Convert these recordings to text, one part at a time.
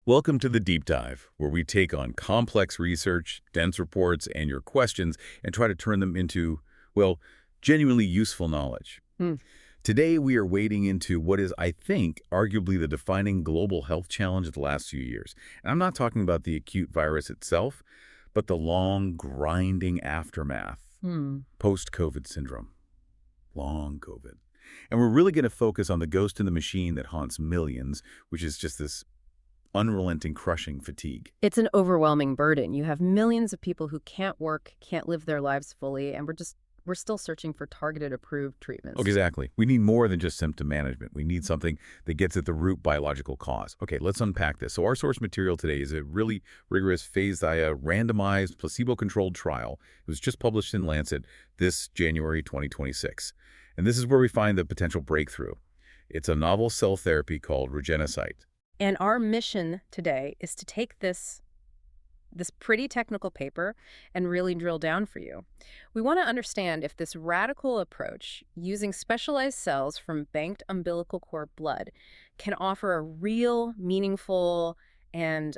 Welcome to the Deep Dive, where we take on complex research, dense reports, and your questions and try to turn them into, well, genuinely useful knowledge. Hmm. Today, we are wading into what is, I think, arguably the defining global health challenge of the last few years. And I'm not talking about the acute virus itself, but the long, grinding aftermath, Hmm. post-COVID syndrome, long COVID. And we're really going to focus on the ghost in the machine that haunts millions, which is just this unrelenting, crushing fatigue. It's an overwhelming burden. You have millions of people who can't work, can't live their lives fully, and we're still searching for targeted approved treatments. Okay, exactly. We need more than just symptom management. We need something that gets at the root biological cause. Okay, let's unpack this. So our source material today is a really rigorous phased IA randomized placebo-controlled trial. It was just published in Lancet this January 2026. And this is where we find the potential breakthrough. It's a novel cell therapy called REGENECYTE. And our mission today is to take this pretty technical paper and really drill down for you. We want to understand if this radical approach, using specialized cells from banked umbilical cord blood, can offer a real, meaningful, and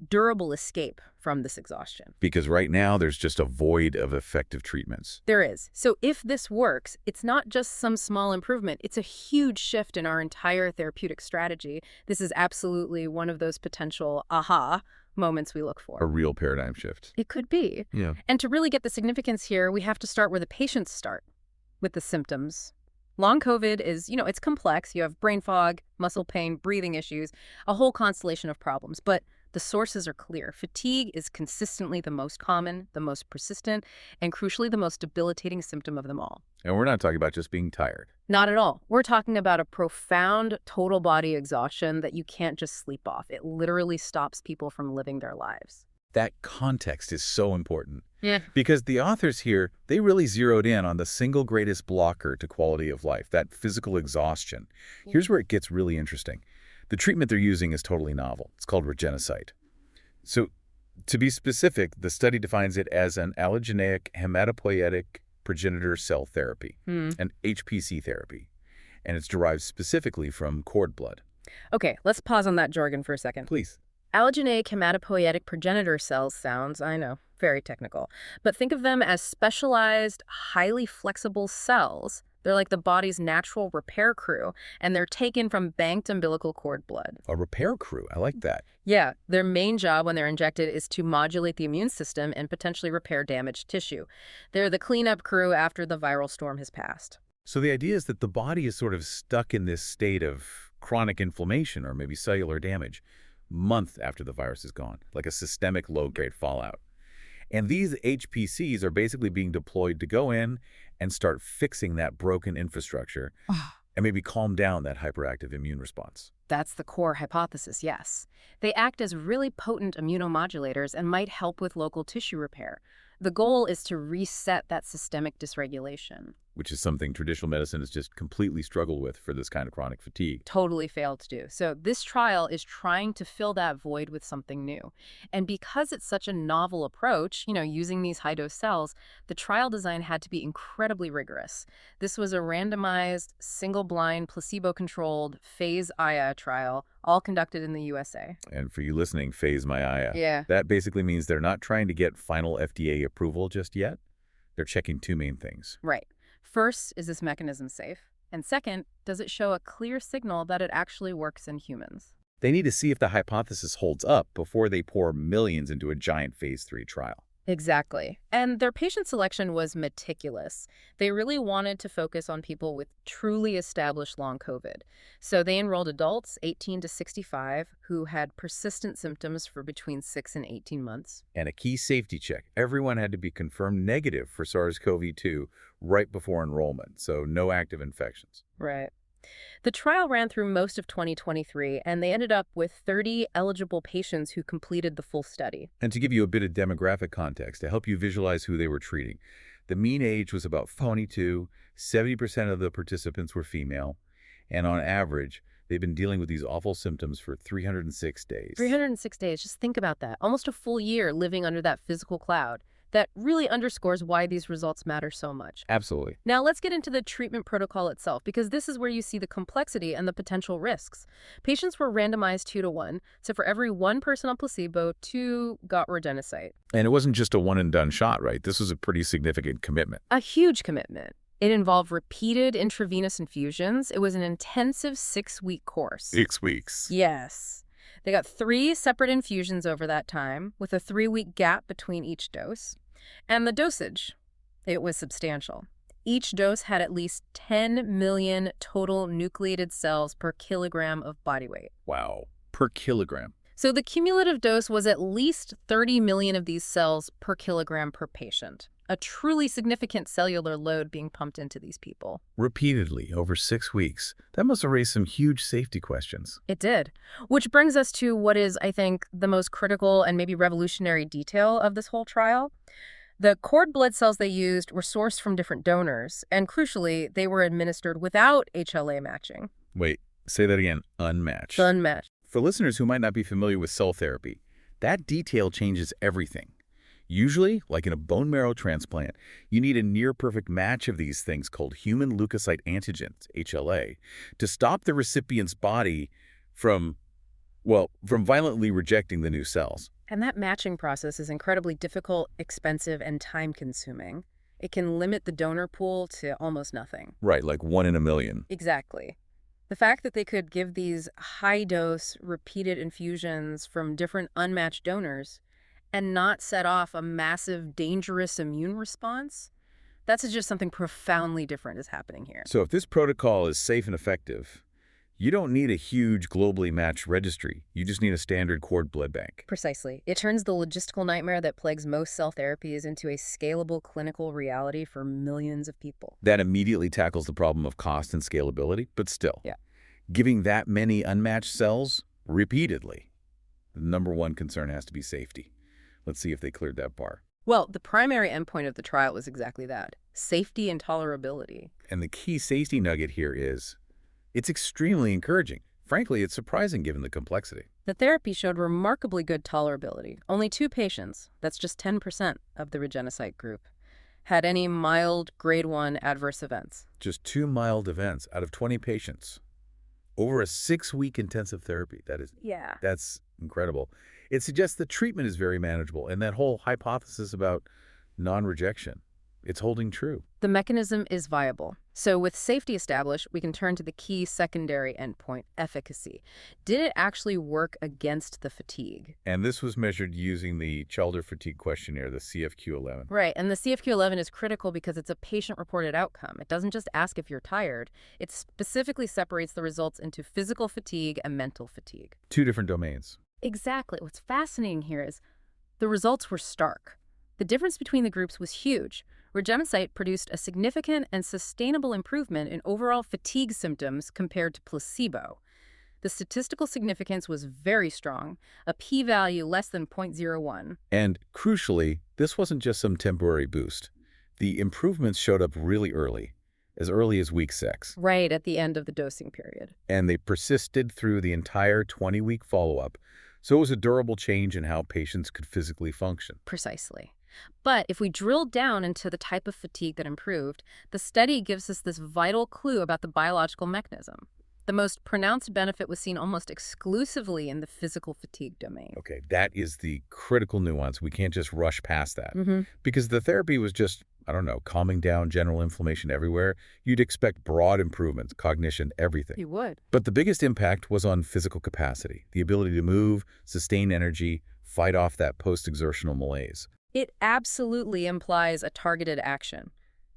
durable escape from this exhaustion. Because right now, there's just a void of effective treatments. There is. So if this works, it's not just some small improvement. It's a huge shift in our entire therapeutic strategy. This is absolutely one of those potential aha moments we look for. A real paradigm shift. It could be. Yeah. And to really get the significance here, we have to start where the patients start, with the symptoms. Long COVID is, it's complex. You have brain fog, muscle pain, breathing issues, a whole constellation of problems. But the sources are clear. Fatigue is consistently the most common, the most persistent, and crucially the most debilitating symptom of them all. And we're not talking about just being tired. Not at all. We're talking about a profound total body exhaustion that you can't just sleep off. It literally stops people from living their lives. That context is so important. Yeah. Because the authors here, they really zeroed in on the single greatest blocker to quality of life, that physical exhaustion. Here's where it gets really interesting. The treatment they're using is totally novel. It's called REGENECYTE. So, to be specific, the study defines it as an allogeneic hematopoietic progenitor cell therapy, an HPC therapy, and it's derived specifically from cord blood. Okay, let's pause on that jargon for a second. Please. Allogeneic hematopoietic progenitor cells sounds, I know, very technical, but think of them as specialized, highly flexible cells. They're like the body's natural repair crew, and they're taken from banked umbilical cord blood. A repair crew. I like that. Yeah, their main job when they're injected is to modulate the immune system and potentially repair damaged tissue. They're the cleanup crew after the viral storm has passed. So the idea is that the body is sort of stuck in this state of chronic inflammation or maybe cellular damage months after the virus is gone, like a systemic low-grade fallout. And these HPCs are basically being deployed to go in and start fixing that broken infrastructure and maybe calm down that hyperactive immune response. That's the core hypothesis, yes. They act as really potent immunomodulators and might help with local tissue repair. The goal is to reset that systemic dysregulation. Which is something traditional medicine has just completely struggled with for this kind of chronic fatigue. Totally failed to do. So this trial is trying to fill that void with something new. And because it's such a novel approach, using these high-dose cells, the trial design had to be incredibly rigorous. This was a randomized, single-blind, placebo-controlled phase IA trial, all conducted in the USA. And for you listening, phase my IA. Yeah. That basically means they're not trying to get final FDA approval just yet. They're checking two main things. Right. First, is this mechanism safe? And second, does it show a clear signal that it actually works in humans? They need to see if the hypothesis holds up before they pour millions into a giant phase 3 trial. Exactly. And their patient selection was meticulous. They really wanted to focus on people with truly established long COVID. So they enrolled adults 18 to 65 who had persistent symptoms for between 6 and 18 months. And a key safety check. Everyone had to be confirmed negative for SARS-CoV-2 right before enrollment, so no active infections. Right. The trial ran through most of 2023, and they ended up with 30 eligible patients who completed the full study. And to give you a bit of demographic context, to help you visualize who they were treating, the mean age was about 22, 70% of the participants were female, and on average, they've been dealing with these awful symptoms for 306 days. 306 days, just think about that. Almost a full year living under that physical cloud. that really underscores why these results matter so much. Absolutely. Now let's get into the treatment protocol itself, because this is where you see the complexity and the potential risks. Patients were randomized 2-to-1, so for every one person on placebo, 2 got REGENECYTE. And it wasn't just a one-and-done shot, right? This was a pretty significant commitment. A huge commitment. It involved repeated intravenous infusions. It was an intensive 6-week course. 6 weeks. Yes. They got 3 separate infusions over that time, with a 3-week gap between each dose. And the dosage, it was substantial. Each dose had at least 10 million total nucleated cells per kilogram of body weight. Wow. Per kilogram. So the cumulative dose was at least 30 million of these cells per kilogram per patient. A truly significant cellular load being pumped into these people. Repeatedly, over 6 weeks. That must have raised some huge safety questions. It did. Which brings us to what is, I think, the most critical and maybe revolutionary detail of this whole trial. The cord blood cells they used were sourced from different donors, and crucially, they were administered without HLA matching. Wait, say that again. Unmatched. Unmatched. For listeners who might not be familiar with cell therapy, that detail changes everything. Usually, like in a bone marrow transplant, you need a near-perfect match of these things called human leukocyte antigens, HLA, to stop the recipient's body from violently rejecting the new cells. And that matching process is incredibly difficult, expensive, and time-consuming. It can limit the donor pool to almost nothing. Right, like 1 in a million. Exactly. The fact that they could give these high-dose, repeated infusions from different unmatched donors and not set off a massive, dangerous immune response, that's just something profoundly different is happening here. So if this protocol is safe and effective, you don't need a huge globally matched registry. You just need a standard cord blood bank. Precisely. It turns the logistical nightmare that plagues most cell therapies into a scalable clinical reality for millions of people. That immediately tackles the problem of cost and scalability, but still. Yeah. Giving that many unmatched cells repeatedly, the number one concern has to be safety. Let's see if they cleared that bar. Well, the primary endpoint of the trial was exactly that, safety and tolerability. And the key safety nugget here is, it's extremely encouraging. Frankly, it's surprising given the complexity. The therapy showed remarkably good tolerability. Only 2 patients, that's just 10% of the REGENECYTE group, had any mild grade 1 adverse events. Just 2 mild events out of 20 patients. Over a 6-week intensive therapy. That's incredible. It suggests the treatment is very manageable, and that whole hypothesis about non-rejection, it's holding true. The mechanism is viable. So with safety established, we can turn to the key secondary endpoint, efficacy. Did it actually work against the fatigue? And this was measured using the Chalder Fatigue Questionnaire, the CFQ-11. Right, and the CFQ-11 is critical because it's a patient-reported outcome. It doesn't just ask if you're tired. It specifically separates the results into physical fatigue and mental fatigue. 2 different domains. Exactly. What's fascinating here is the results were stark. The difference between the groups was huge. REGENECYTE produced a significant and sustainable improvement in overall fatigue symptoms compared to placebo. The statistical significance was very strong, a p-value less than 0.01. And crucially, this wasn't just some temporary boost. The improvements showed up really early as week 6. Right at the end of the dosing period. And they persisted through the entire 20-week follow-up. So it was a durable change in how patients could physically function. Precisely. But if we drill down into the type of fatigue that improved, the study gives us this vital clue about the biological mechanism. The most pronounced benefit was seen almost exclusively in the physical fatigue domain. Okay, that is the critical nuance. We can't just rush past that. Mm-hmm. Because the therapy was just, calming down general inflammation everywhere. You'd expect broad improvements, cognition, everything. You would. But the biggest impact was on physical capacity, the ability to move, sustain energy, fight off that post-exertional malaise. It absolutely implies a targeted action.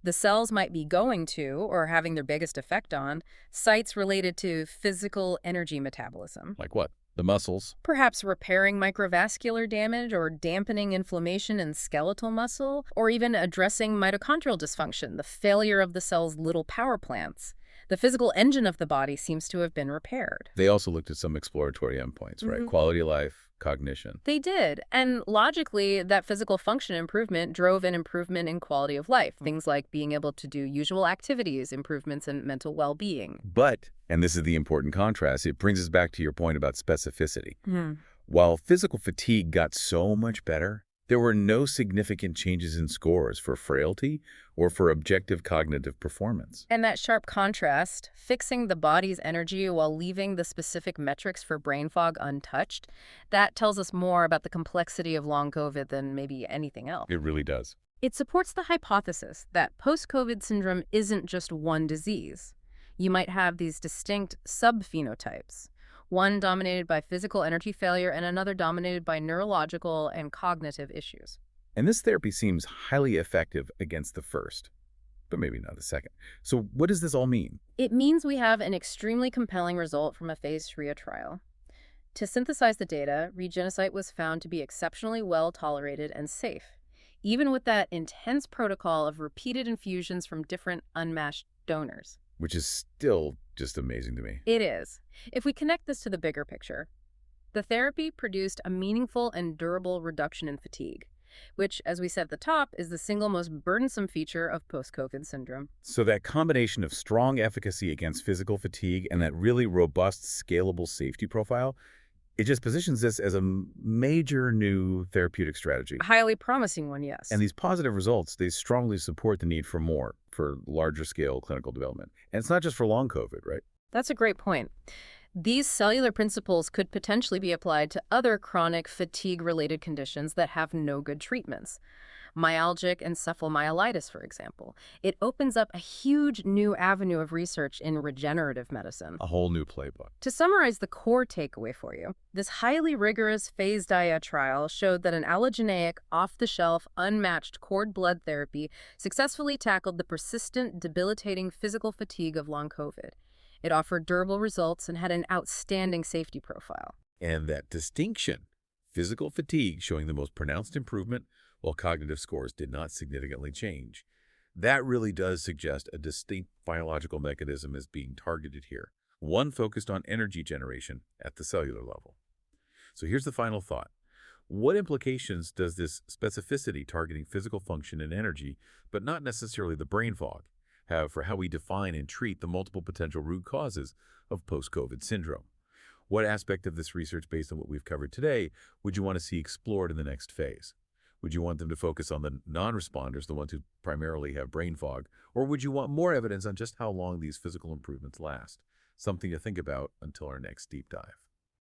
The cells might be going to, or having their biggest effect on, sites related to physical energy metabolism. Like what? The muscles? Perhaps repairing microvascular damage or dampening inflammation in skeletal muscle, or even addressing mitochondrial dysfunction, the failure of the cell's little power plants. The physical engine of the body seems to have been repaired. They also looked at some exploratory endpoints, right? Quality of life, cognition. They did. And logically, that physical function improvement drove an improvement in quality of life. Things like being able to do usual activities, improvements in mental well-being. But, and this is the important contrast, it brings us back to your point about specificity. Hmm. While physical fatigue got so much better, There were no significant changes in scores for frailty or for objective cognitive performance. And that sharp contrast, fixing the body's energy while leaving the specific metrics for brain fog untouched, that tells us more about the complexity of long COVID than maybe anything else. It really does. It supports the hypothesis that post-COVID syndrome isn't just one disease. You might have these distinct subphenotypes, one dominated by physical energy failure and another dominated by neurological and cognitive issues. And this therapy seems highly effective against the first, but maybe not the second. So what does this all mean? It means we have an extremely compelling result from a phase 3 trial. To synthesize the data, REGENECYTE was found to be exceptionally well tolerated and safe, even with that intense protocol of repeated infusions from different unmatched donors. Which is still just amazing to me. It is. If we connect this to the bigger picture, the therapy produced a meaningful and durable reduction in fatigue, which, as we said at the top, is the single most burdensome feature of post-COVID syndrome. So that combination of strong efficacy against physical fatigue and that really robust, scalable safety profile, it just positions this as a major new therapeutic strategy. A highly promising one, yes. And these positive results, they strongly support the need for more, for larger scale clinical development. And it's not just for long COVID, right? That's a great point. These cellular principles could potentially be applied to other chronic fatigue-related conditions that have no good treatments. Myalgic encephalomyelitis, for example. It opens up a huge new avenue of research in regenerative medicine. A whole new playbook. To summarize the core takeaway for you, this highly rigorous phased A.I.O trial showed that an allogeneic, off-the-shelf, unmatched cord blood therapy successfully tackled the persistent, debilitating physical fatigue of long COVID. It offered durable results and had an outstanding safety profile. And that distinction, physical fatigue showing the most pronounced improvement while cognitive scores did not significantly change, that really does suggest a distinct biological mechanism is being targeted here, one focused on energy generation at the cellular level. So here's the final thought. What implications does this specificity targeting physical function and energy, but not necessarily the brain fog, have for how we define and treat the multiple potential root causes of post-COVID syndrome? What aspect of this research, based on what we've covered today, would you want to see explored in the next phase? Would you want them to focus on the non-responders, the ones who primarily have brain fog, or would you want more evidence on just how long these physical improvements last? Something to think about until our next deep dive.